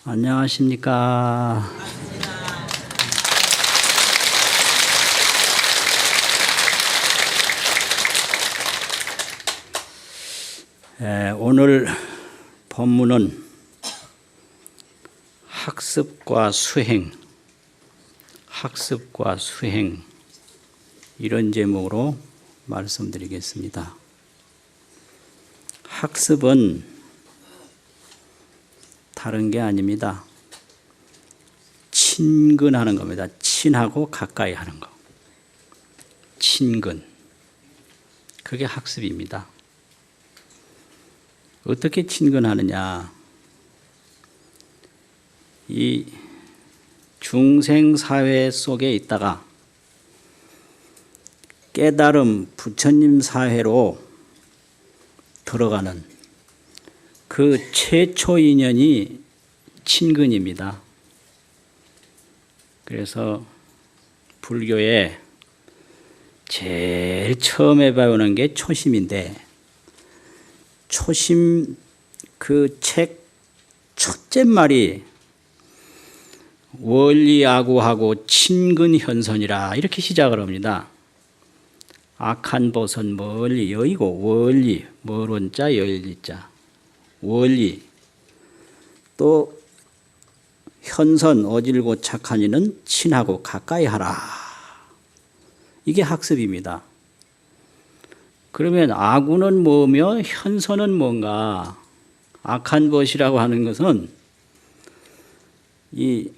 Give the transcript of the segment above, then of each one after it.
안녕하십니까. 오늘 본문은 학습과 수행 이런 제목으로 말씀드리겠습니다. 학습은 다른 게 아닙니다. 친근하는 겁니다. 친하고 가까이 하는 거. 친근. 그게 학습입니다. 어떻게 친근하느냐. 이 중생사회 속에 있다가 깨달음 부처님 사회로 들어가는 그 최초 인연이 친근입니다. 그래서 불교에 제일 처음에 배우는 게 초심인데, 초심 그 책 첫째 말이 원리아구하고 친근현선이라 이렇게 시작을 합니다. 악한 벗은 멀리 여의고 원리 멀원자 열리자 원리, 또 현선 어질고 착한 이는 친하고 가까이 하라. 이게 학습입니다. 그러면 아구는 뭐며 현선은 뭔가? 악한 벗이라고 하는 것은 이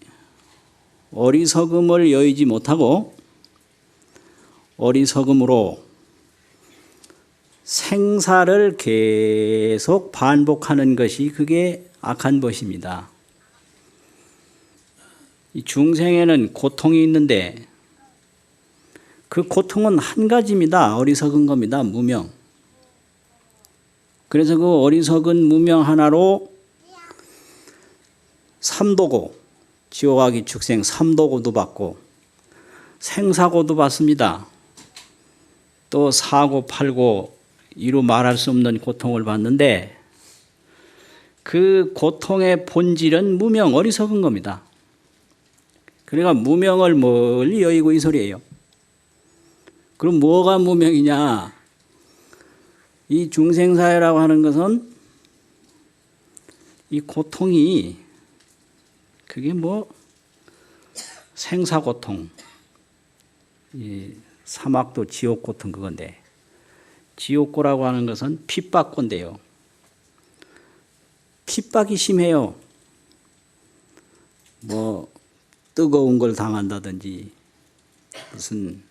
어리석음을 여의지 못하고 어리석음으로 생사를 계속 반복하는 것이 그게 악한 벗입니다. 이 중생에는 고통이 있는데 그 고통은 한 가지입니다. 어리석은 겁니다. 무명. 그래서 그 어리석은 무명 하나로 삼도고, 지옥아기 축생 삼도고도 받고 생사고도 받습니다. 또 사고 팔고 이루 말할 수 없는 고통을 받는데 그 고통의 본질은 무명, 어리석은 겁니다. 그러니까 무명을 멀리 여의고 이 소리예요. 그럼 뭐가 무명이냐? 이 중생사회라고 하는 것은 이 고통이 그게 뭐 생사고통, 이 사막도 지옥고통 그건데, 지옥고라고 하는 것은 핍박고인데요. 핍박이 심해요. 뭐 뜨거운 걸 당한다든지 무슨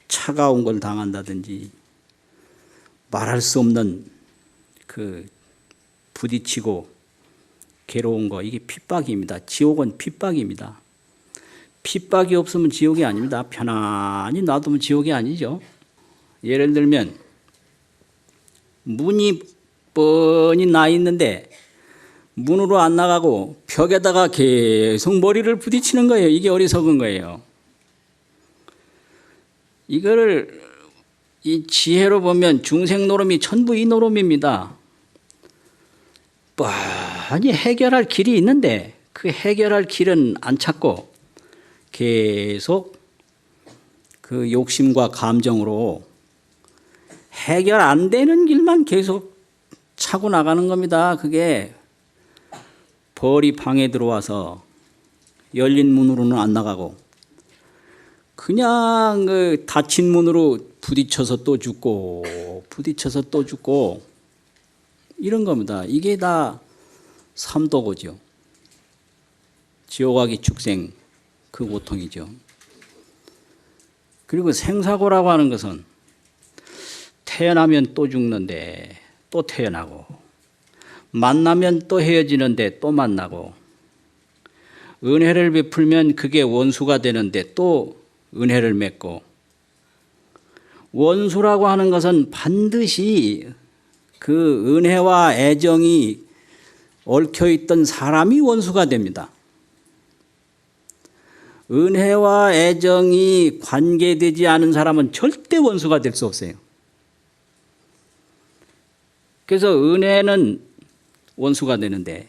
차가운 걸 당한다든지 말할 수 없는 그 부딪히고 괴로운 거, 이게 핍박입니다. 지옥은 핍박입니다. 핍박이 없으면 지옥이 아닙니다. 편안히 놔두면 지옥이 아니죠. 예를 들면 문이 뻔히 나 있는데 문으로 안 나가고 벽에다가 계속 머리를 부딪히는 거예요. 이게 어리석은 거예요. 이거를 이 지혜로 보면 중생 노름이 전부 이 노름입니다. 뻔히 해결할 길이 있는데 그 해결할 길은 안 찾고 계속 그 욕심과 감정으로 해결 안 되는 길만 계속 차고 나가는 겁니다. 그게 벌이 방에 들어와서 열린 문으로는 안 나가고 그냥 그 닫힌 문으로 부딪혀서 또 죽고 부딪혀서 또 죽고 이런 겁니다. 이게 다 삼도고죠. 지옥아기 축생 그 고통이죠. 그리고 생사고라고 하는 것은 태어나면 또 죽는데 또 태어나고, 만나면 또 헤어지는데 또 만나고, 은혜를 베풀면 그게 원수가 되는데 또 은혜를 맺고, 원수라고 하는 것은 반드시 그 은혜와 애정이 얽혀있던 사람이 원수가 됩니다. 은혜와 애정이 관계되지 않은 사람은 절대 원수가 될 수 없어요. 그래서 은혜는 원수가 되는데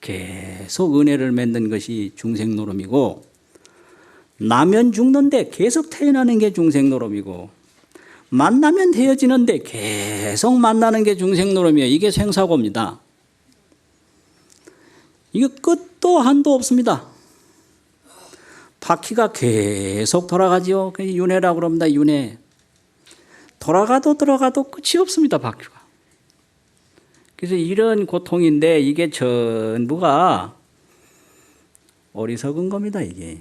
계속 은혜를 맺는 것이 중생 노름이고, 나면 죽는데 계속 태어나는 게 중생 노름이고, 만나면 헤어지는데 계속 만나는 게 중생 노름이에요. 이게 생사고입니다. 이게 끝도 한도 없습니다. 바퀴가 계속 돌아가지요. 윤회라고 그럽니다. 윤회. 돌아가도 끝이 없습니다. 바퀴가. 그래서 이런 고통인데 이게 전부가 어리석은 겁니다. 이게.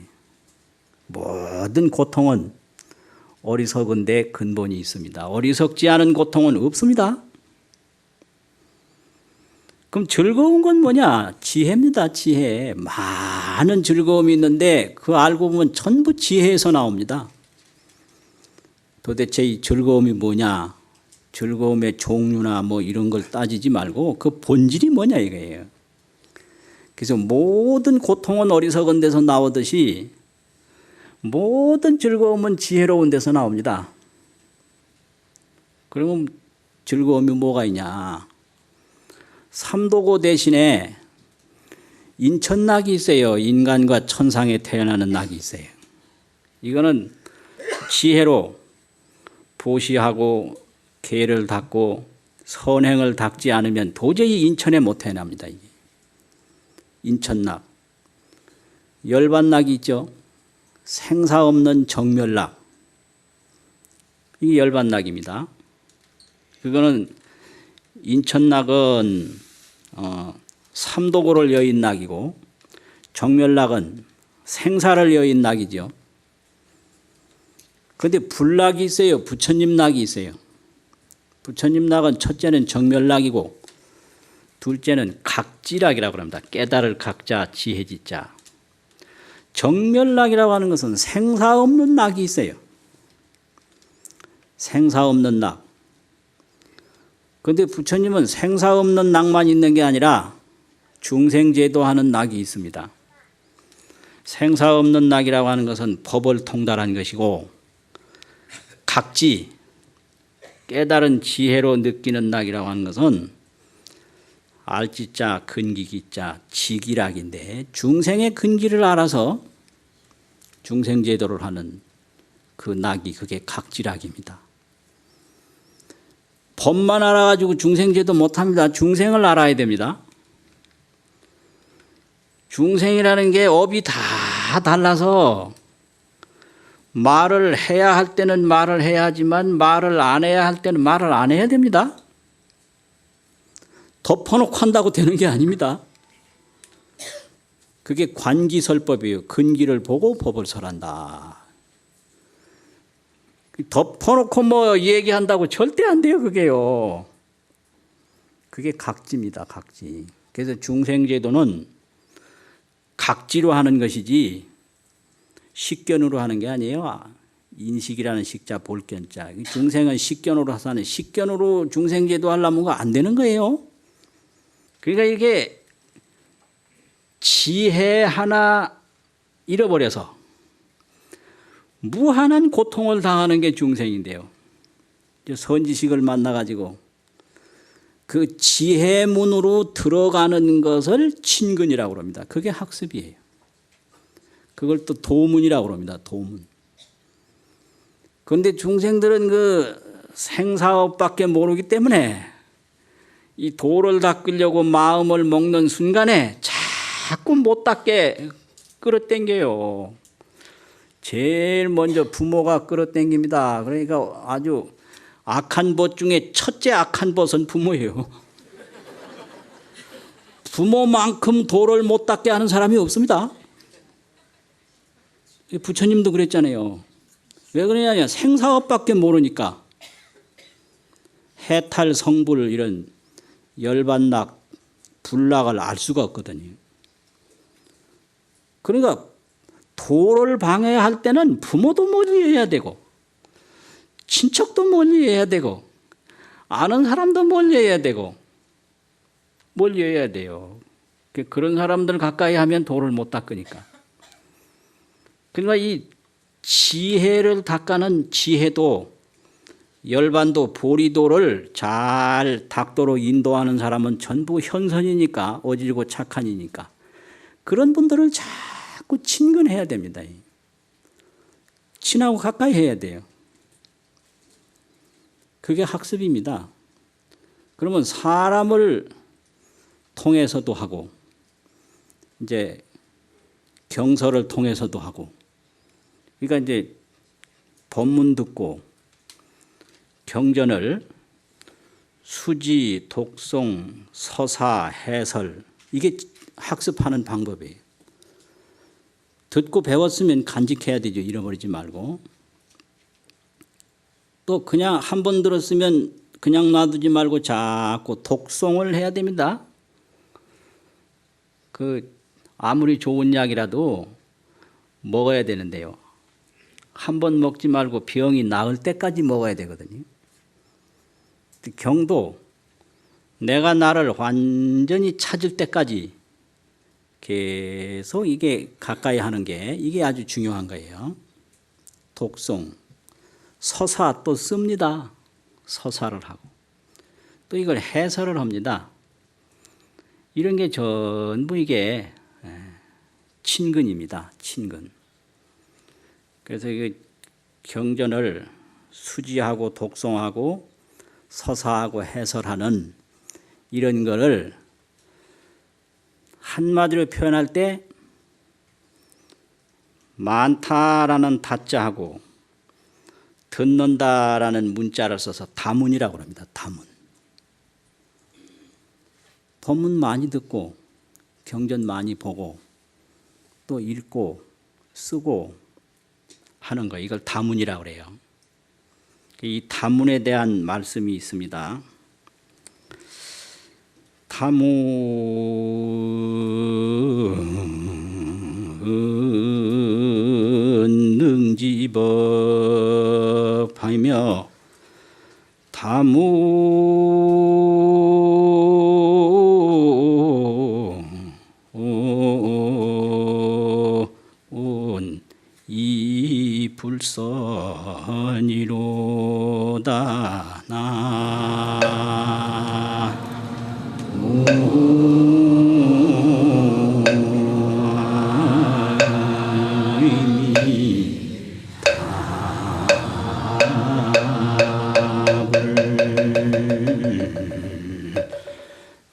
모든 고통은 어리석은 데 근본이 있습니다. 어리석지 않은 고통은 없습니다. 그럼 즐거운 건 뭐냐? 지혜입니다. 지혜. 많은 즐거움이 있는데 그 알고 보면 전부 지혜에서 나옵니다. 도대체 이 즐거움이 뭐냐? 즐거움의 종류나 뭐 이런 걸 따지지 말고 그 본질이 뭐냐 이거예요. 그래서 모든 고통은 어리석은 데서 나오듯이 모든 즐거움은 지혜로운 데서 나옵니다. 그러면 즐거움이 뭐가 있냐? 삼도고 대신에 인천낙이 있어요. 인간과 천상에 태어나는 낙이 있어요. 이거는 지혜로 보시하고 계를 닦고 선행을 닦지 않으면 도저히 인천에 못 태어납니다. 이게. 인천낙. 열반낙이 있죠. 생사 없는 정멸낙. 이게 열반낙입니다. 그거는 인천낙은 삼도고를 여인 낙이고, 정멸낙은 생사를 여인 낙이죠. 그런데 불낙이 있어요. 부처님 낙이 있어요. 부처님 낙은 첫째는 정멸낙이고 둘째는 각지락이라고 합니다. 깨달을 각자, 지혜지자. 정멸낙이라고 하는 것은 생사 없는 낙이 있어요. 생사 없는 낙. 그런데 부처님은 생사 없는 낙만 있는 게 아니라 중생제도하는 낙이 있습니다. 생사 없는 낙이라고 하는 것은 법을 통달한 것이고, 각지, 깨달은 지혜로 느끼는 낙이라고 하는 것은 알지자, 근기기자, 지기락인데 중생의 근기를 알아서 중생제도를 하는 그 낙이 그게 각지락입니다. 법만 알아가지고 중생제도 못합니다. 중생을 알아야 됩니다. 중생이라는 게 업이 다 달라서 말을 해야 할 때는 말을 해야 하지만 말을 안 해야 할 때는 말을 안 해야 됩니다. 덮어놓고 한다고 되는 게 아닙니다. 그게 관기설법이에요. 근기를 보고 법을 설한다. 덮어놓고 뭐 얘기한다고 절대 안 돼요. 그게요. 그게 각지입니다. 각지. 그래서 중생제도는 각지로 하는 것이지 식견으로 하는 게 아니에요. 인식이라는 식자 볼견자. 중생은 식견으로 하사는 식견으로 중생제도 하려면 안 되는 거예요. 그러니까 이게 지혜 하나 잃어버려서 무한한 고통을 당하는 게 중생인데요. 선지식을 만나가지고 그 지혜문으로 들어가는 것을 친근이라고 합니다. 그게 학습이에요. 그걸 또 도문이라고 합니다. 도문. 그런데 중생들은 그 생사업밖에 모르기 때문에 이 도를 닦으려고 마음을 먹는 순간에 자꾸 못 닦게 끌어당겨요. 제일 먼저 부모가 끌어당깁니다. 그러니까 아주 악한 벗 중에 첫째 악한 벗은 부모예요. 부모만큼 도를 못 닦게 하는 사람이 없습니다. 부처님도 그랬잖아요. 왜 그러냐면 생사업밖에 모르니까. 해탈, 성불 이런 열반낙, 불낙을 알 수가 없거든요. 그러니까 도를 방해할 때는 부모도 멀리해야 되고 친척도 멀리해야 되고 아는 사람도 멀리해야 되고 멀리해야 돼요. 그런 사람들 가까이 하면 도를 못 닦으니까. 그러니까 이 지혜를 닦아는 지혜도 열반도 보리도를 잘 닥도로 인도하는 사람은 전부 현선이니까, 어지르고 착한이니까 그런 분들을 자꾸 친근해야 됩니다. 친하고 가까이 해야 돼요. 그게 학습입니다. 그러면 사람을 통해서도 하고 이제 경서를 통해서도 하고, 그러니까 이제 법문 듣고 경전을 수지, 독송, 서사, 해설, 이게 학습하는 방법이에요. 듣고 배웠으면 간직해야 되죠. 잃어버리지 말고. 또 그냥 한 번 들었으면 그냥 놔두지 말고 자꾸 독송을 해야 됩니다. 아무리 좋은 약이라도 먹어야 되는데요. 한 번 먹지 말고 병이 나을 때까지 먹어야 되거든요. 경도 내가 나를 완전히 찾을 때까지 계속 이게 가까이 하는 게 이게 아주 중요한 거예요. 독송, 서사 또 씁니다. 서사를 하고 또 이걸 해설을 합니다. 이런 게 전부 이게 친근입니다. 친근. 그래서 이 경전을 수지하고 독송하고 서사하고 해설하는 이런 거를 한마디로 표현할 때 많다라는 다자하고 듣는다라는 문자를 써서 다문이라고 합니다. 다문. 법문 많이 듣고 경전 많이 보고 또 읽고 쓰고 하는 거, 이걸 다문이라고 그래요. 이 다문에 대한 말씀이 있습니다. 다문 능지법하며 다문 이불선이로다 나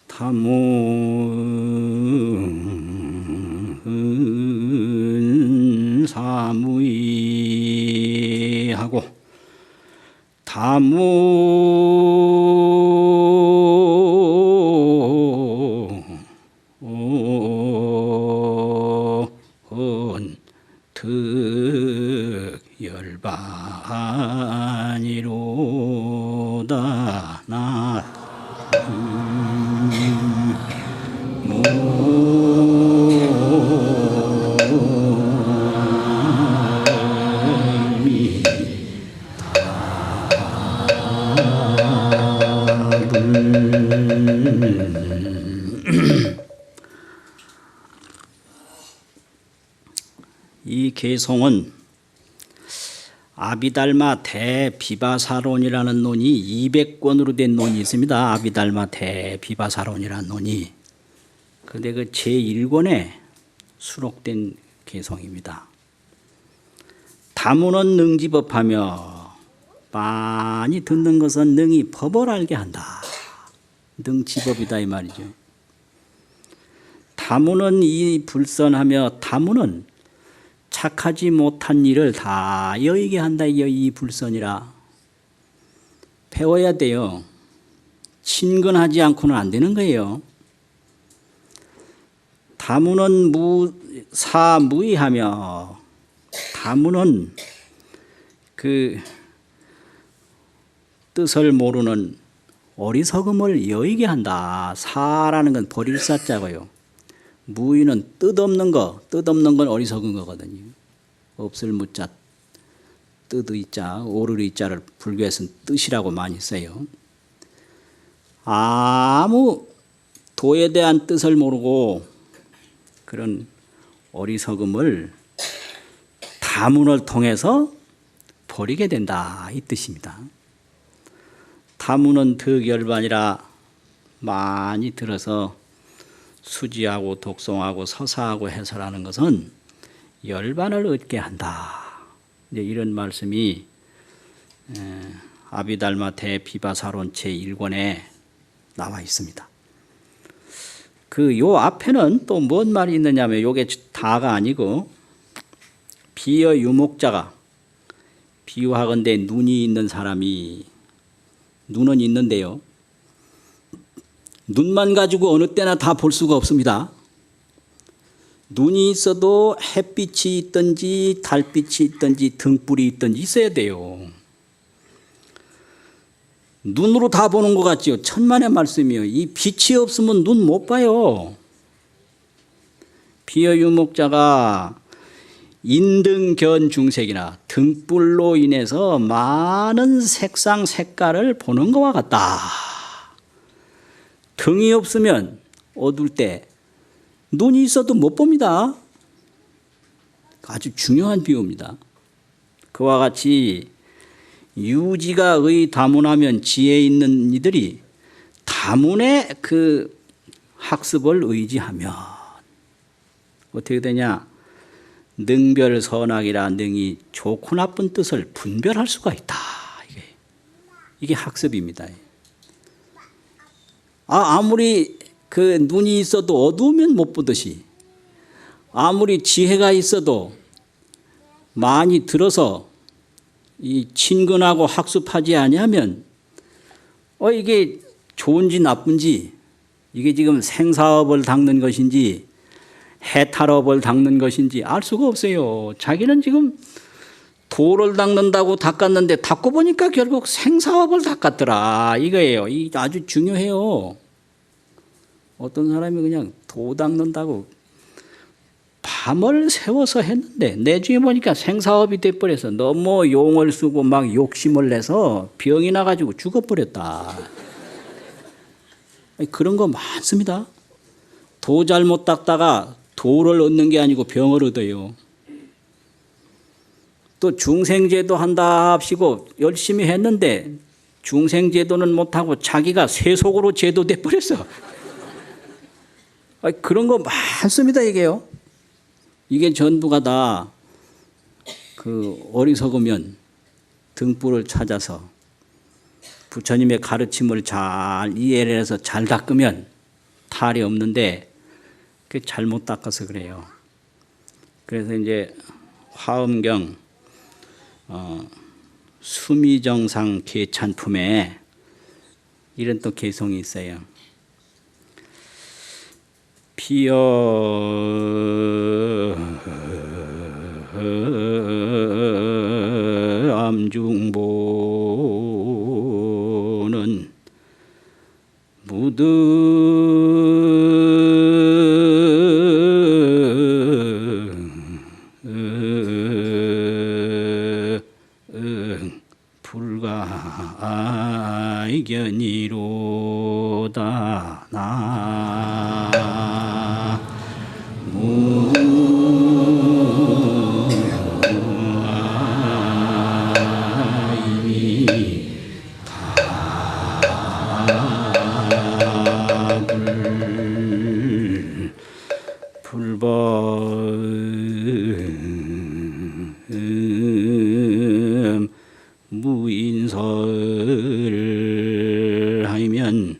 다문 사무이하고 다문 득열반이로다 나 이 개송은 아비달마 대비바사론이라는 논이 200권으로 된 논이 있습니다. 아비달마 대비바사론이라는 논이. 그런데 그 제1권에 수록된 개송입니다. 다문은 능지법하며 많이 듣는 것은 능히 법을 알게 한다. 능지법이다 이 말이죠. 다문은 이 불선하며 다문은 착하지 못한 일을 다 여의게 한다. 이 불선이라. 배워야 돼요. 친근하지 않고는 안 되는 거예요. 다문은 사무의하며 다문은 그 뜻을 모르는 어리석음을 여의게 한다. 사라는 건 버릴 사자고요. 무의는 뜻없는 거, 뜻없는 건 어리석은 거거든요. 없을 무자, 뜻의 자, 오르의 자를 불교에서는 뜻이라고 많이 써요. 아무 도에 대한 뜻을 모르고 그런 어리석음을 다문을 통해서 버리게 된다 이 뜻입니다. 다무는 덕열반이라 많이 들어서 수지하고 독송하고 서사하고 해설하는 것은 열반을 얻게 한다. 이제 이런 말씀이 아비달마 대비바사론 제1권에 나와 있습니다. 그 요 앞에는 또 뭔 말이 있느냐면 요게 다가 아니고 비여 유목자가 비유하건대 눈이 있는 사람이 눈은 있는데요. 눈만 가지고 어느 때나 다 볼 수가 없습니다. 눈이 있어도 햇빛이 있든지 달빛이 있든지 등불이 있든지 있어야 돼요. 눈으로 다 보는 것 같지요. 천만의 말씀이요. 이 빛이 없으면 눈 못 봐요. 비여유목자가 인등견 중색이나 등불로 인해서 많은 색상 색깔을 보는 것과 같다. 등이 없으면 어두울 때 눈이 있어도 못 봅니다. 아주 중요한 비유입니다. 그와 같이 유지가 의 다문하면 지혜 있는 이들이 다문의 그 학습을 의지하면 어떻게 되냐? 능별 선악이라 능히 좋고 나쁜 뜻을 분별할 수가 있다. 이게 학습입니다. 아무리 그 눈이 있어도 어두우면 못 보듯이 아무리 지혜가 있어도 많이 들어서 이 친근하고 학습하지 아니하면 이게 좋은지 나쁜지 이게 지금 생사업을 닦는 것인지 해탈업을 닦는 것인지 알 수가 없어요. 자기는 지금 도를 닦는다고 닦았는데 닦고 보니까 결국 생사업을 닦았더라 이거예요. 이게 아주 중요해요. 어떤 사람이 그냥 도 닦는다고 밤을 새워서 했는데 내중에 보니까 생사업이 돼버려서 너무 용을 쓰고 막 욕심을 내서 병이 나가지고 죽어버렸다. 그런 거 많습니다. 도 잘못 닦다가 도를 얻는 게 아니고 병을 얻어요. 또 중생제도 한다 합시고 열심히 했는데 중생제도는 못하고 자기가 세속으로 제도돼 버렸어. 그런 거 많습니다. 이게 전부가 다 그 어리석으면 등불을 찾아서 부처님의 가르침을 잘 이해를 해서 잘 닦으면 탈이 없는데 그 잘못 닦아서 그래요. 그래서 이제 화엄경 수미정상 계찬품에 이런 또 개성이 있어요. 비여 암중보는 불가이견이로다 무인설 하면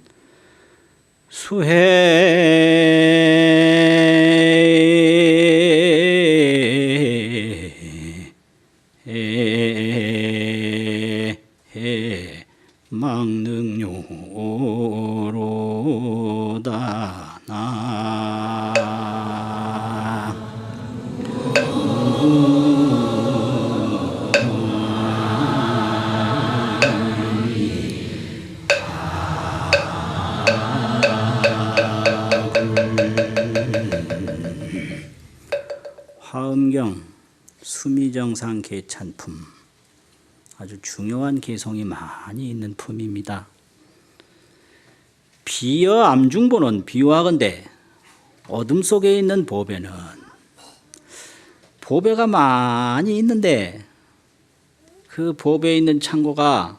망능요로다 화엄경 수미정상 계찬품 아주 중요한 개성이 많이 있는 품입니다. 비여 암중보는 비유하건대 어둠 속에 있는 보배는 보배가 많이 있는데 그 보배에 있는 창고가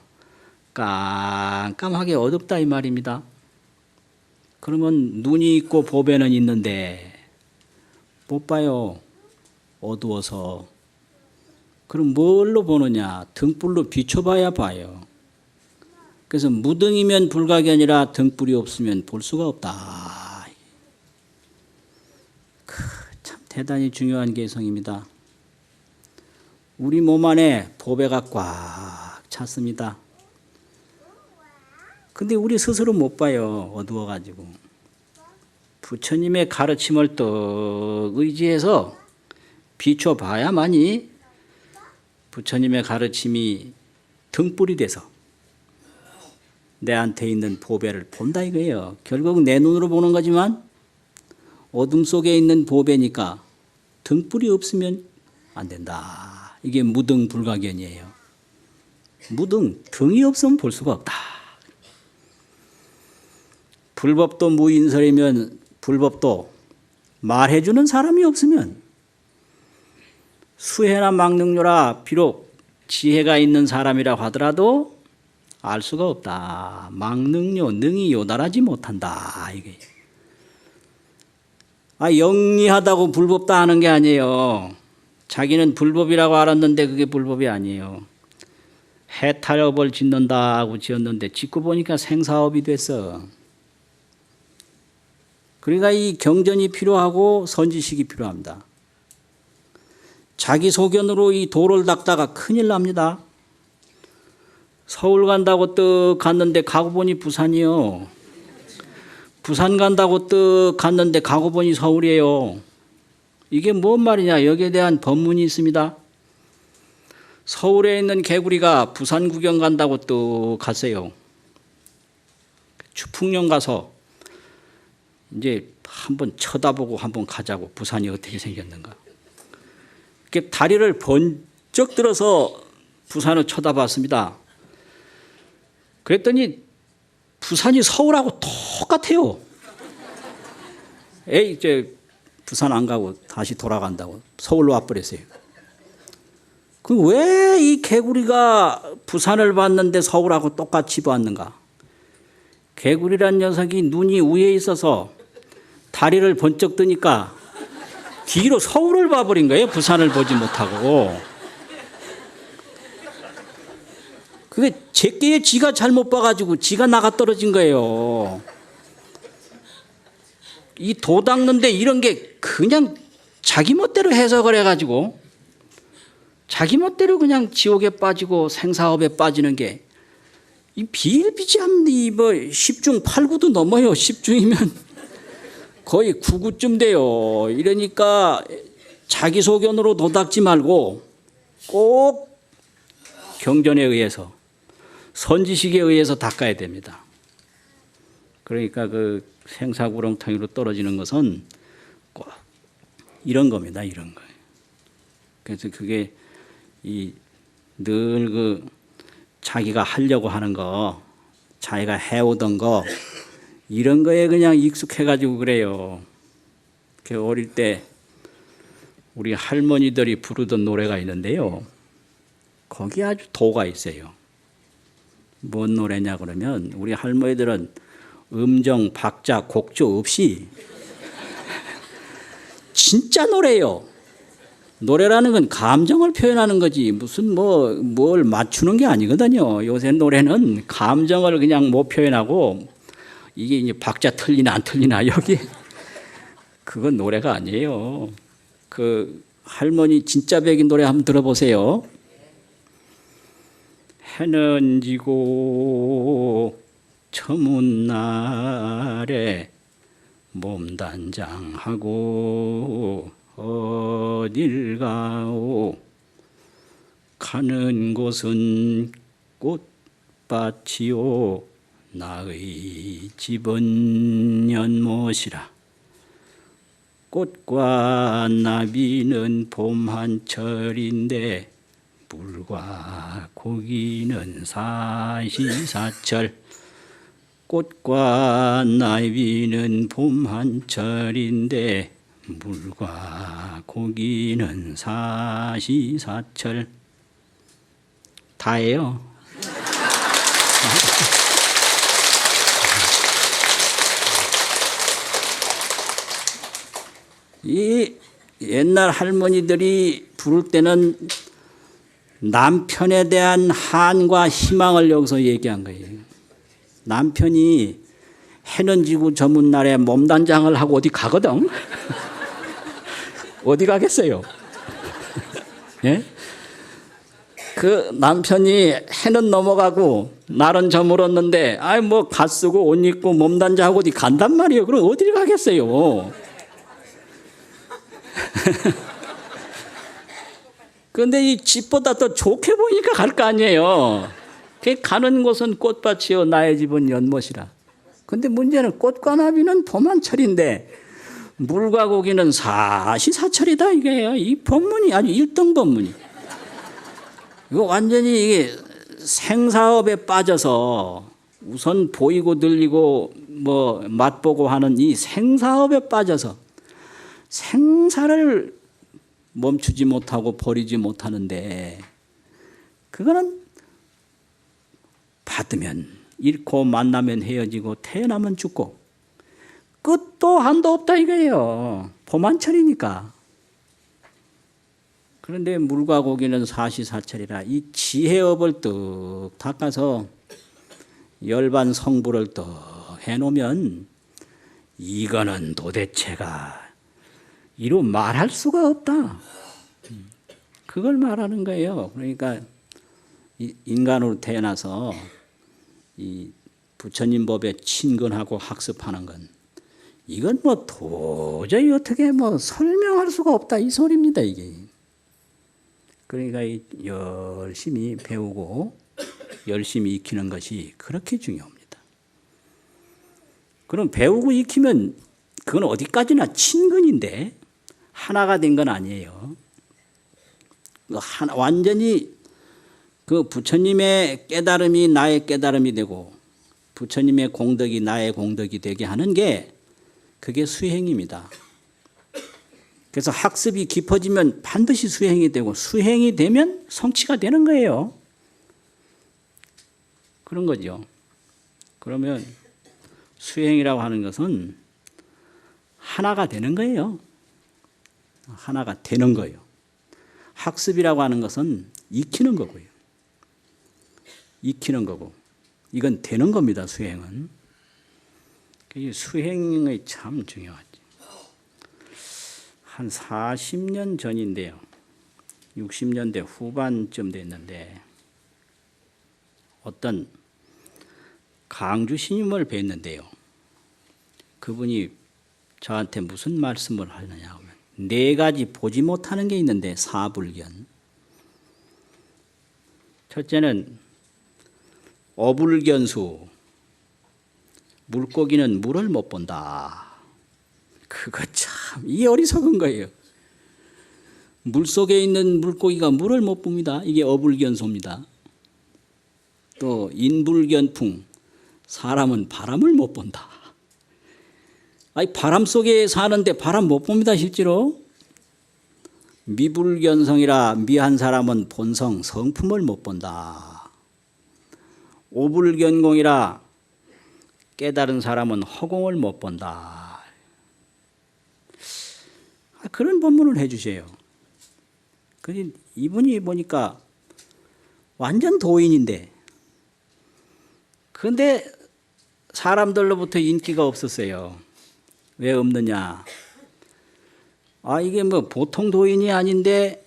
깜깜하게 어둡다 이 말입니다. 그러면 눈이 있고 보배는 있는데 못 봐요. 어두워서. 그럼 뭘로 보느냐? 등불로 비춰봐야 봐요. 그래서 무등이면 불각이 아니라 등불이 없으면 볼 수가 없다. 참 대단히 중요한 개성입니다. 우리 몸 안에 보배가 꽉 찼습니다. 근데 우리 스스로 못 봐요. 어두워가지고. 부처님의 가르침을 또 의지해서 비춰봐야만이 부처님의 가르침이 등불이 돼서 내한테 있는 보배를 본다 이거예요. 결국 내 눈으로 보는 거지만 어둠 속에 있는 보배니까 등불이 없으면 안 된다. 이게 무등불가견이에요. 무등, 등이 없으면 볼 수가 없다. 불법도 무인설이면 불법도 말해주는 사람이 없으면 수혜나 망능료라 비록 지혜가 있는 사람이라 하더라도 알 수가 없다. 망능료, 능이 요달하지 못한다. 이게. 영리하다고 불법다 하는 게 아니에요. 자기는 불법이라고 알았는데 그게 불법이 아니에요. 해탈업을 짓는다고 지었는데 짓고 보니까 생사업이 됐어. 그러니까 이 경전이 필요하고 선지식이 필요합니다. 자기 소견으로 이 도를 닦다가 큰일 납니다. 서울 간다고 떡 갔는데 가고 보니 부산이요. 부산 간다고 떡 갔는데 가고 보니 서울이에요. 이게 뭔 말이냐? 여기에 대한 법문이 있습니다. 서울에 있는 개구리가 부산 구경 간다고 떡 갔어요. 추풍령 가서 이제 한번 쳐다보고 한번 가자고 부산이 어떻게 생겼는가. 이렇게 다리를 번쩍 들어서 부산을 쳐다봤습니다. 그랬더니 부산이 서울하고 똑같아요. 에이, 이제 부산 안 가고 다시 돌아간다고 서울로 와버렸어요. 그 왜 이 개구리가 부산을 봤는데 서울하고 똑같이 봤는가? 개구리란 녀석이 눈이 위에 있어서 다리를 번쩍 뜨니까 뒤로 서울을 봐버린 거예요. 부산을 보지 못하고. 그게 제끼에 지가 잘못 봐가지고 지가 나가 떨어진 거예요. 이 도 닦는데 이런 게 그냥 자기 멋대로 해석을 해가지고 자기 멋대로 그냥 지옥에 빠지고 생사업에 빠지는 게 이 비일비재한 이 뭐 10중 8구도 넘어요. 10중이면 거의 9구쯤 돼요. 이러니까 자기 소견으로 도닦지 말고 꼭 경전에 의해서 선지식에 의해서 닦아야 됩니다. 그러니까 그 생사구렁텅이로 떨어지는 것은 꼭 이런 겁니다. 이런 거예요. 그래서 그게 늘 그 자기가 하려고 하는 거, 자기가 해오던 거 이런 거에 그냥 익숙해가지고 그래요. 어릴 때 우리 할머니들이 부르던 노래가 있는데요. 거기 아주 도가 있어요. 뭔 노래냐 그러면 우리 할머니들은 음정, 박자, 곡조 없이 진짜 노래예요. 노래라는 건 감정을 표현하는 거지 무슨 뭘 맞추는 게 아니거든요. 요새 노래는 감정을 그냥 못 표현하고 이게 이제 박자 틀리나 안 틀리나 여기 그건 노래가 아니에요. 그 할머니 진짜 백인 노래 한번 들어보세요. 해는 지고 처문 날에 몸단장하고 어딜 가오 가는 곳은 꽃밭이요 나의 집은 연못이라 꽃과 나비는 봄 한철인데 물과 고기는 사시사철 꽃과 나비는 봄 한철인데 물과 고기는 사시사철 다예요. 옛날 할머니들이 부를 때는 남편에 대한 한과 희망을 여기서 얘기한 거예요. 남편이 해는 지고 저문 날에 몸단장을 하고 어디 가거든. 어디 가겠어요? 예? 그 남편이 해는 넘어가고 날은 저물었는데 아이 뭐 갓 쓰고 옷 입고 몸단장하고 어디 간단 말이에요. 그럼 어디를 가겠어요? 그런데 이 집보다 더 좋게 보이니까 갈 거 아니에요. 가는 곳은 꽃밭이요 나의 집은 연못이라. 근데 문제는 꽃과 나비는 봄한철인데 물과 고기는 사시사철이다 이게요. 이 법문이 아주 1등 법문이. 이거 완전히 이게 생사업에 빠져서 우선 보이고 들리고 뭐 맛보고 하는 이 생사업에 빠져서 생사를 멈추지 못하고 버리지 못하는데 그거는 받으면 잃고 만나면 헤어지고 태어나면 죽고 끝도 한도 없다 이거예요. 봄한철이니까. 그런데 물과 고기는 사시사철이라 이 지혜업을 뚝 닦아서 열반 성불을 뚝 해놓으면 이거는 도대체가 이루 말할 수가 없다. 그걸 말하는 거예요. 그러니까 인간으로 태어나서 이 부처님 법에 친근하고 학습하는 건 이건 뭐 도저히 어떻게 뭐 설명할 수가 없다 이 소리입니다 이게. 그러니까 열심히 배우고 열심히 익히는 것이 그렇게 중요합니다. 그럼 배우고 익히면 그건 어디까지나 친근인데 하나가 된 건 아니에요. 완전히 그 부처님의 깨달음이 나의 깨달음이 되고 부처님의 공덕이 나의 공덕이 되게 하는 게 그게 수행입니다. 그래서 학습이 깊어지면 반드시 수행이 되고 수행이 되면 성취가 되는 거예요. 그런 거죠. 그러면 수행이라고 하는 것은 하나가 되는 거예요. 하나가 되는 거예요. 학습이라고 하는 것은 익히는 거고요. 익히는 거고 이건 되는 겁니다. 수행은. 수행이 참 중요하죠. 한 40년 전인데요. 60년대 후반쯤 됐는데 어떤 강주 스님을 뵀는데요. 그분이 저한테 무슨 말씀을 하느냐 하면 4가지 보지 못하는 게 있는데 사불견. 첫째는 어불견수. 물고기는 물을 못 본다. 그거 참 이 어리석은 거예요. 물속에 있는 물고기가 물을 못 봅니다. 이게 어불견소입니다. 또 인불견풍. 사람은 바람을 못 본다. 아니 바람 속에 사는데 바람 못 봅니다 실제로. 미불견성이라 미한 사람은 본성 성품을 못 본다. 오불견공이라 깨달은 사람은 허공을 못 본다. 그런 법문을 해주세요. 이분이 보니까 완전 도인인데 그런데 사람들로부터 인기가 없었어요. 왜 없느냐? 이게 뭐 보통 도인이 아닌데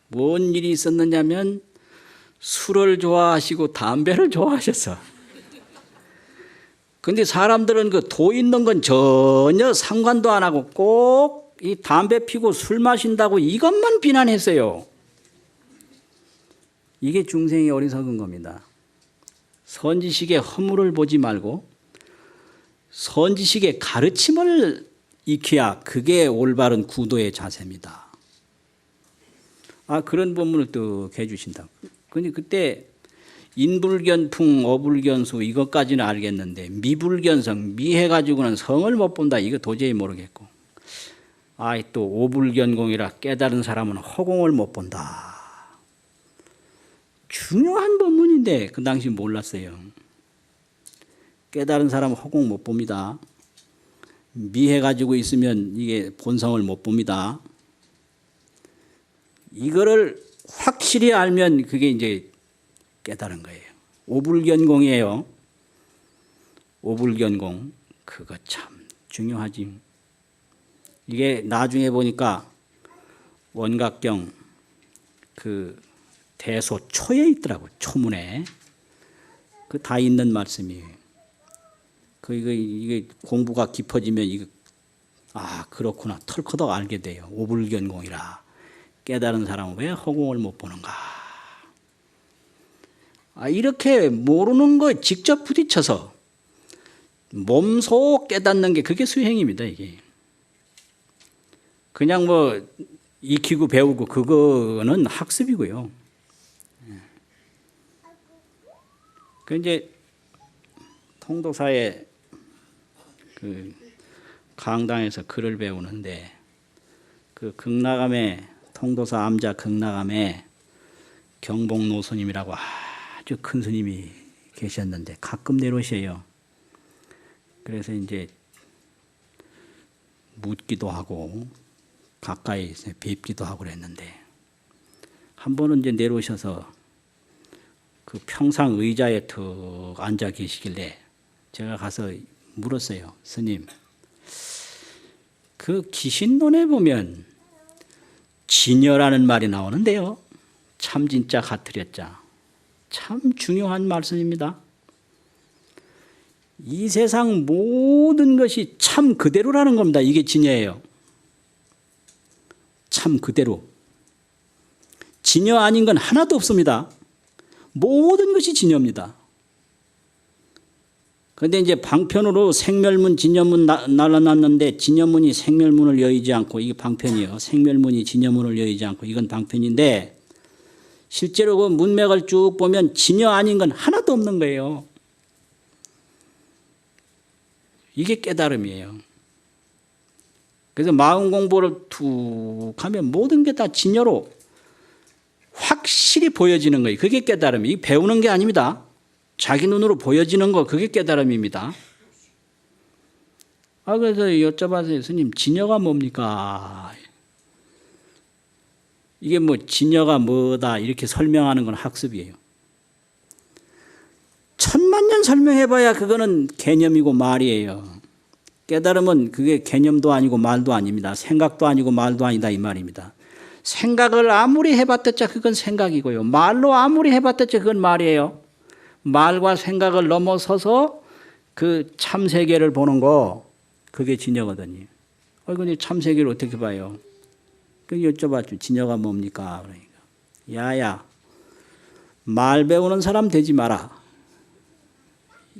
뭔 일이 있었느냐면 술을 좋아하시고 담배를 좋아하셨어. 근데 사람들은 그 도 있는 건 전혀 상관도 안 하고 꼭 이 담배 피고 술 마신다고 이것만 비난했어요. 이게 중생이 어리석은 겁니다. 선지식의 허물을 보지 말고 선지식의 가르침을 익혀야 그게 올바른 구도의 자세입니다. 그런 법문을 또 해주신다. 근데 그때 인불견풍, 어불견수 이것까지는 알겠는데 미불견성, 미해가지고는 성을 못 본다. 이거 도저히 모르겠고. 또 오불견공이라 깨달은 사람은 허공을 못 본다. 중요한 법문인데 그 당시 몰랐어요. 깨달은 사람은 허공 못 봅니다. 미해 가지고 있으면 이게 본성을 못 봅니다. 이거를 확실히 알면 그게 이제 깨달은 거예요. 오불견공이에요. 오불견공. 그거 참 중요하지. 이게 나중에 보니까 원각경 그 대소 초에 있더라고. 초문에. 그 다 있는 말씀이에요. 이게 공부가 깊어지면 이거 그렇구나. 털커덕 알게 돼요. 오불견공이라. 깨달은 사람은 왜 허공을 못 보는가. 이렇게 모르는 거 직접 부딪혀서 몸소 깨닫는 게 그게 수행입니다. 이게. 그냥 뭐 익히고 배우고 그거는 학습이고요. 그 이제 통도사에 그 강당에서 글을 배우는데 그 극락암에 통도사 암자 극락암에 경복노 스님이라고 아주 큰 스님이 계셨는데 가끔 내려오셔요. 그래서 이제 묻기도 하고 가까이 뵙기도 하고 그랬는데 한 번은 이제 내려오셔서 그 평상 의자에 툭 앉아 계시길래 제가 가서 물었어요. 스님, 그 기신론에 보면 진여라는 말이 나오는데요. 참 진짜 가트렸자. 참 중요한 말씀입니다. 이 세상 모든 것이 참 그대로라는 겁니다. 이게 진여예요. 참 그대로. 진여 아닌 건 하나도 없습니다. 모든 것이 진여입니다. 그런데 이제 방편으로 생멸문, 진여문 날라놨는데 진여문이 생멸문을 여의지 않고 이게 방편이에요. 생멸문이 진여문을 여의지 않고 이건 방편인데 실제로 그 문맥을 쭉 보면 진여 아닌 건 하나도 없는 거예요. 이게 깨달음이에요. 그래서 마음 공부를 툭 하면 모든 게 다 진여로 확실히 보여지는 거예요. 그게 깨달음이. 배우는 게 아닙니다. 자기 눈으로 보여지는 거 그게 깨달음입니다. 그래서 여쭤봤어요. 스님, 진여가 뭡니까? 이게 뭐 진여가 뭐다 이렇게 설명하는 건 학습이에요. 천만년 설명해봐야 그거는 개념이고 말이에요. 깨달음은 그게 개념도 아니고 말도 아닙니다. 생각도 아니고 말도 아니다 이 말입니다. 생각을 아무리 해봤댔자 그건 생각이고요. 말로 아무리 해봤댔자 그건 말이에요. 말과 생각을 넘어서서 그 참세계를 보는 거 그게 진여거든요. 근데 참세계를 어떻게 봐요? 그 여쭤봤죠. 진여가 뭡니까? 그러니까 야야 말 배우는 사람 되지 마라.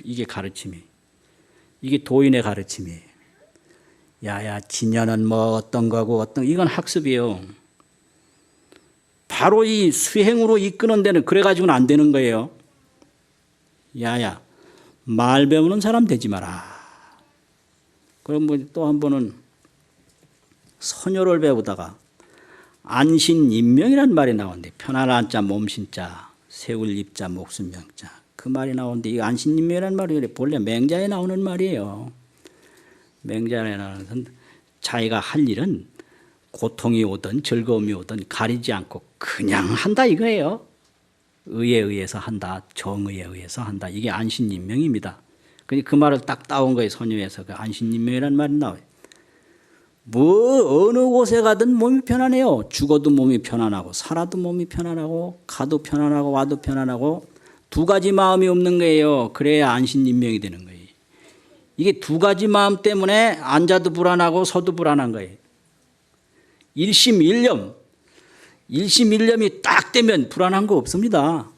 이게 가르침이. 이게 도인의 가르침이에요. 야야 진여는 뭐 어떤 거고 이건 학습이에요. 바로 이 수행으로 이끄는 데는 그래가지고는 안 되는 거예요. 야야 말 배우는 사람 되지 마라. 그럼 뭐 또 한 번은 선효를 배우다가 안신인명이라는 말이 나오는데 편안한 자 몸신자 세울 입자 목숨 명자 그 말이 나오는데 이 안신인명이라는 말이 본래 맹자에 나오는 말이에요. 맹자에 나오는 자기가 할 일은 고통이 오든 즐거움이 오든 가리지 않고 그냥 한다 이거예요. 의에 의해서 한다. 정의에 의해서 한다. 이게 안신인명입니다. 그 말을 딱 따온 거예요. 선유에서. 그 안신인명이라는 말이 나와요. 뭐 어느 곳에 가든 몸이 편안해요. 죽어도 몸이 편안하고 살아도 몸이 편안하고 가도 편안하고 와도 편안하고 두 가지 마음이 없는 거예요. 그래야 안신인명이 되는 거예요. 이게 두 가지 마음 때문에 앉아도 불안하고 서도 불안한 거예요. 일심일념. 일심일념이 딱 되면 불안한 거 없습니다.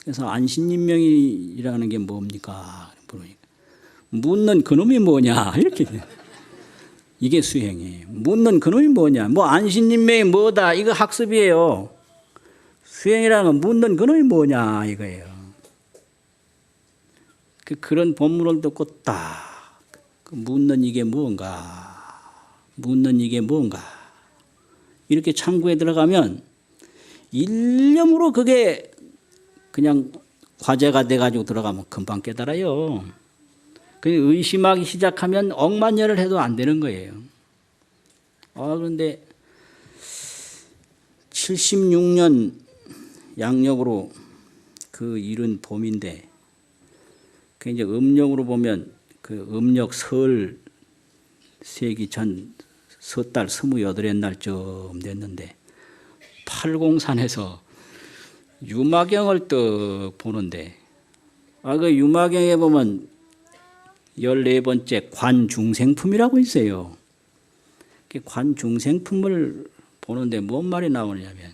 그래서 안신인명이라는 게 뭡니까? 물으니까 묻는 그놈이 뭐냐 이렇게 이게 수행이에요. 묻는 그놈이 뭐냐? 뭐 안신인명이 뭐다? 이거 학습이에요. 수행이라는 건 묻는 그놈이 뭐냐 이거예요. 그런 본문을 듣고 딱 묻는 이게 뭔가? 묻는 이게 뭔가? 이렇게 참고에 들어가면 일념으로 그게 그냥 과제가 돼가지고 들어가면 금방 깨달아요. 그 의심하기 시작하면 억만열을 해도 안 되는 거예요. 그런데 76년 양력으로 그 일은 봄인데, 그 이제 음력으로 보면 그 음력 설 세기 전 섣달 28날쯤 됐는데, 팔공산에서 유마경을 또 보는데, 그 유마경에 보면 14번째 관중생품이라고 있어요. 관중생품을 보는데 뭔 말이 나오냐면,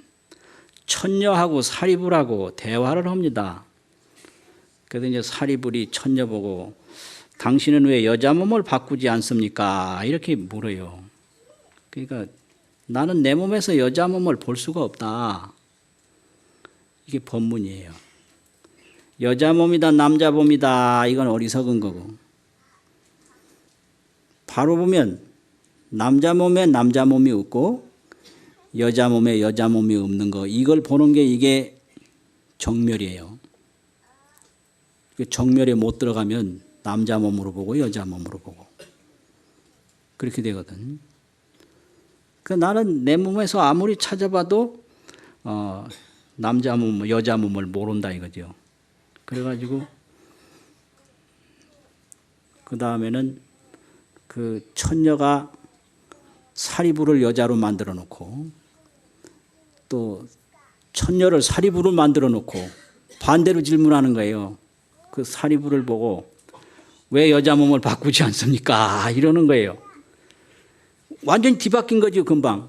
천녀하고 사리불하고 대화를 합니다. 그래서 이제 사리불이 천녀 보고 당신은 왜 여자 몸을 바꾸지 않습니까? 이렇게 물어요. 그러니까 나는 내 몸에서 여자 몸을 볼 수가 없다. 이게 법문이에요. 여자 몸이다 남자 몸이다 이건 어리석은 거고, 바로 보면 남자 몸에 남자 몸이 없고 여자 몸에 여자 몸이 없는 거, 이걸 보는 게 이게 정멸이에요. 정멸에 못 들어가면 남자 몸으로 보고 여자 몸으로 보고 그렇게 되거든. 나는 내 몸에서 아무리 찾아봐도 남자 몸, 여자 몸을 모른다 이거죠. 그래가지고 그 다음에는 그 천녀가 사리불을 여자로 만들어 놓고, 또 천녀를 사리불을 만들어 놓고 반대로 질문하는 거예요. 그 사리불을 보고 왜 여자 몸을 바꾸지 않습니까? 이러는 거예요. 완전히 뒤바뀐 거죠, 금방.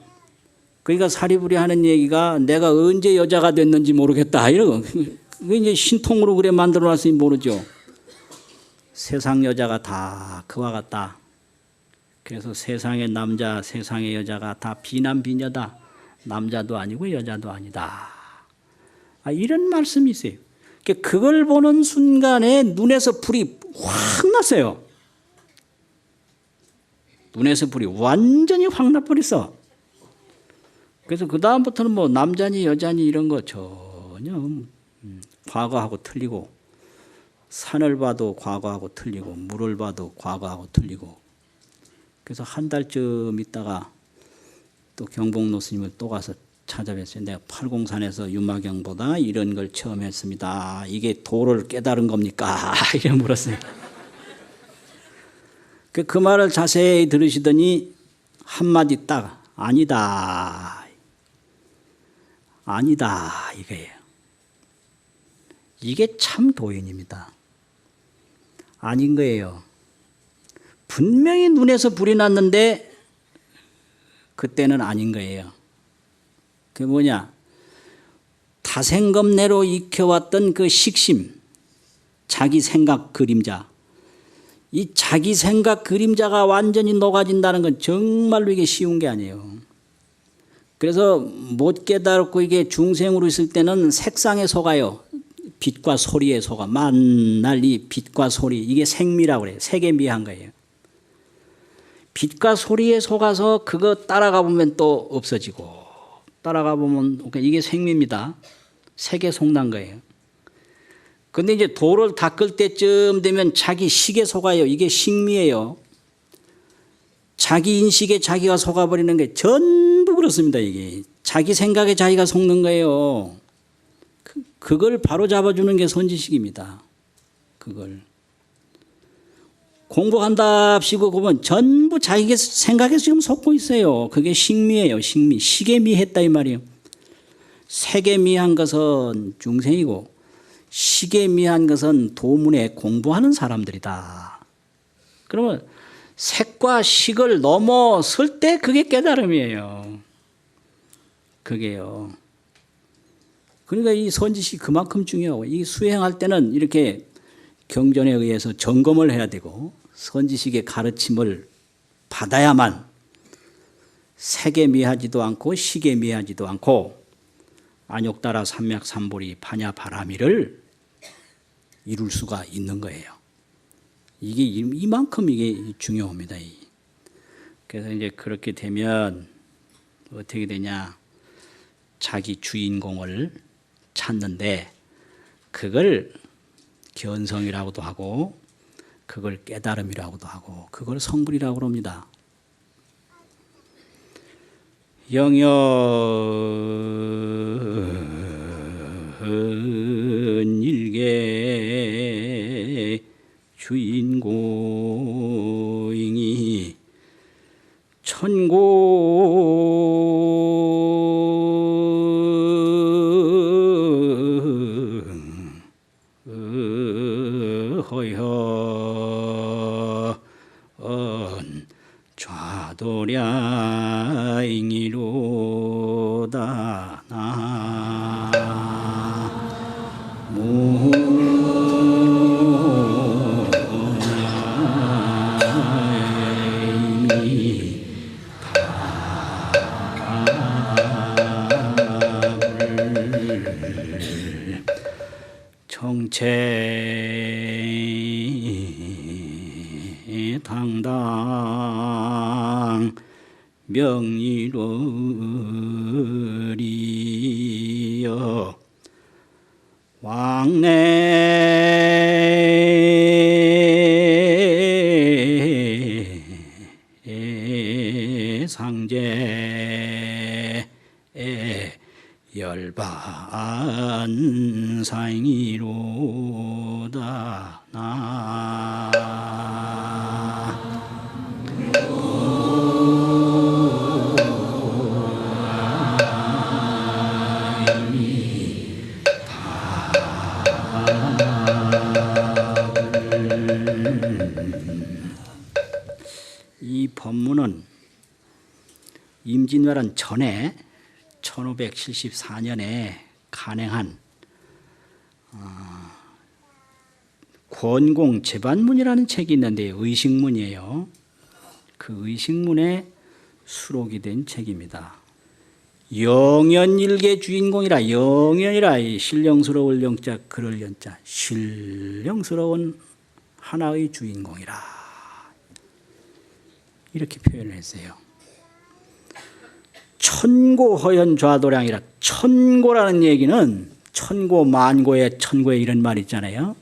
그러니까 사리불이 하는 얘기가 내가 언제 여자가 됐는지 모르겠다 이러고, 그게 이제 신통으로 그래 만들어 놨으니 모르죠. 세상 여자가 다 그와 같다. 그래서 세상의 남자, 세상의 여자가 다 비남비녀다. 남자도 아니고 여자도 아니다. 이런 말씀이 있어요. 그걸 보는 순간에 눈에서 불이 확 났어요. 눈에서 불이 완전히 확 나버렸어. 그래서 그 다음부터는 뭐 남자니 여자니 이런 거 전혀 과거하고 틀리고, 산을 봐도 과거하고 틀리고 물을 봐도 과거하고 틀리고. 그래서 한 달쯤 있다가 또 경복로 스님을 또 가서 찾아뵀어요. 내가 팔공산에서 유마경보다 이런 걸 처음 했습니다. 이게 도를 깨달은 겁니까? 이래 물었어요. 그 말을 자세히 들으시더니 한마디 딱, 아니다. 아니다 이거예요. 이게 참 도인입니다. 아닌 거예요. 분명히 눈에서 불이 났는데 그때는 아닌 거예요. 그게 뭐냐? 다생겁내로 익혀왔던 그 식심, 자기 생각 그림자, 이 자기 생각 그림자가 완전히 녹아진다는 건 정말로 이게 쉬운 게 아니에요. 그래서 못 깨달고 이게 중생으로 있을 때는 색상에 속아요. 빛과 소리에 속아. 만날 이 빛과 소리, 이게 생미라고 그래요. 색에 미한 거예요. 빛과 소리에 속아서 그거 따라가 보면 또 없어지고, 따라가 보면 이게 생미입니다. 색에 속난 거예요. 근데 이제 도를 닦을 때쯤 되면 자기 식에 속아요. 이게 식미예요. 자기 인식에 자기가 속아버리는 게 전부 그렇습니다. 이게 자기 생각에 자기가 속는 거예요. 그걸 바로 잡아주는 게 선지식입니다. 그걸 공부한답시고 보면 전부 자기 생각에 지금 속고 있어요. 그게 식미예요. 식미. 식에 미했다 이 말이에요. 색에 미한 것은 중생이고 식에 미한 것은 도문에 공부하는 사람들이다. 그러면 색과 식을 넘어설 때 그게 깨달음이에요. 그게요. 그러니까 이 선지식이 그만큼 중요하고, 이 수행할 때는 이렇게 경전에 의해서 점검을 해야 되고 선지식의 가르침을 받아야만 색에 미하지도 않고 식에 미하지도 않고 안욕따라 삼맥삼보리 파냐바라미를 이룰 수가 있는 거예요. 이게 이만큼 이게 중요합니다. 그래서 이제 그렇게 되면 어떻게 되냐? 자기 주인공을 찾는데 그걸 견성이라고도 하고 그걸 깨달음이라고도 하고 그걸 성불이라고 합니다. 영연 일개 주인공이 허연 좌도량이로다 정체당당 명의로리여 왕래 상제 열반상이로다 이 법문은 임진왜란 전에 1574년에 간행한 권공 제반문이라는 책이 있는데 의식문이에요. 그 의식문에 수록이 된 책입니다. 영연일개 주인공이라 영연이라 신령스러울 영자 그럴 연자 신령스러운 하나의 주인공이라 이렇게 표현을 했어요. 천고허연 좌도량이라 천고라는 얘기는 천고 만고의 천고에 이런 말 있잖아요.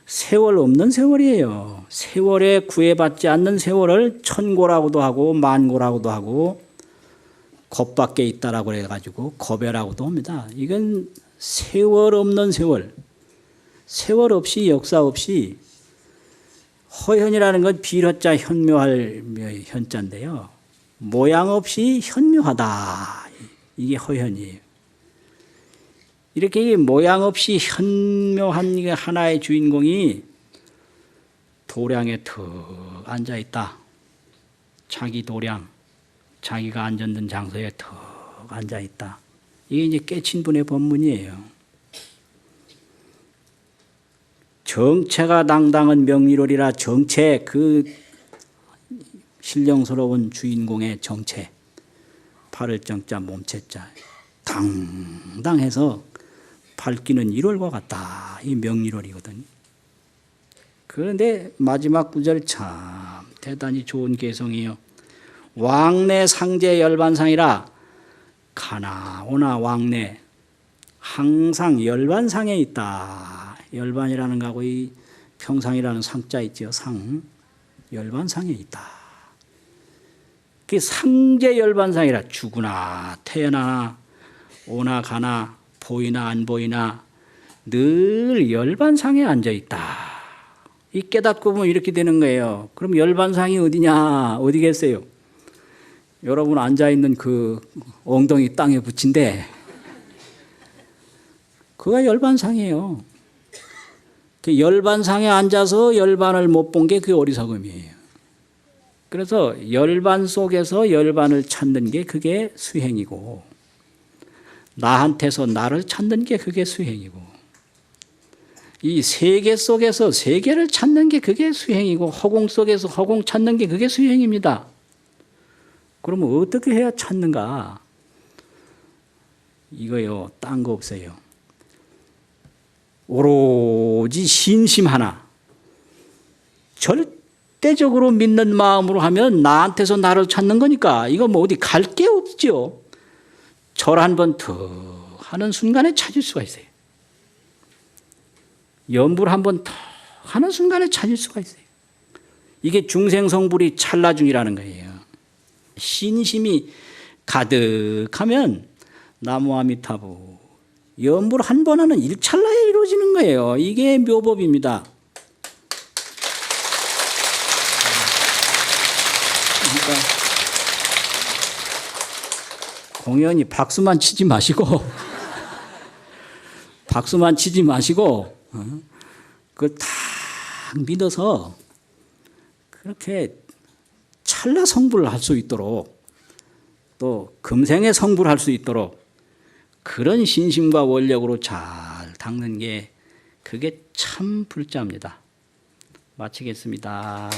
세월 없는 세월이에요. 세월에 구애받지 않는 세월을 천고라고도 하고 만고라고도 하고 겁 밖에 있다라고 해가지고 겁이라고도 합니다. 이건 세월 없는 세월. 세월 없이 역사 없이 허현이라는 건 비허자 현묘할 현자인데요. 모양 없이 현묘하다. 이게 허현이에요. 이렇게 모양 없이 현묘한 하나의 주인공이 도량에 턱 앉아있다. 자기 도량, 자기가 앉았는 장소에 턱 앉아있다. 이게 이제 깨친 분의 법문이에요. 정체가 당당한 명리로리라. 정체, 그 신령스러운 주인공의 정체, 팔을 정자 몸체자 당당해서 밝기는 1월과 같다. 이 명리로리거든. 그런데 마지막 구절 참 대단히 좋은 개성이에요. 왕래 상제 열반상이라. 가나 오나 왕래 항상 열반상에 있다. 열반이라는 거하고 이 평상이라는 상자 있죠. 상 열반상에 있다. 그 상제 열반상이라. 죽으나 태어나나 오나 가나 보이나 안 보이나 늘 열반상에 앉아있다. 이 깨닫고 보면 이렇게 되는 거예요. 그럼 열반상이 어디냐? 어디겠어요? 여러분 앉아있는 그 엉덩이 땅에 붙인데 그가 열반상이에요. 그 열반상에 앉아서 열반을 못 본 게 그 어리석음이에요. 그래서 열반 속에서 열반을 찾는 게 그게 수행이고, 나한테서 나를 찾는 게 그게 수행이고, 이 세계 속에서 세계를 찾는 게 그게 수행이고, 허공 속에서 허공 찾는 게 그게 수행입니다. 그러면 어떻게 해야 찾는가? 이거요, 딴 거 없어요. 오로지 신심 하나, 절대적으로 믿는 마음으로 하면 나한테서 나를 찾는 거니까 이거 뭐 어디 갈 게 없죠. 절 한 번 더 하는 순간에 찾을 수가 있어요. 염불 한 번 더 하는 순간에 찾을 수가 있어요. 이게 중생성불이 찰나중이라는 거예요. 신심이 가득하면 나무 아미타불 염불 한 번 하는 일찰나에 이루어지는 거예요. 이게 묘법입니다. 그러니까 공연히 박수만 치지 마시고 그걸 딱 믿어서 그렇게 찰나 성불을 할 수 있도록 또 금생에 성불할 수 있도록 그런 신심과 원력으로 잘 닦는 게 그게 참 불자입니다. 마치겠습니다.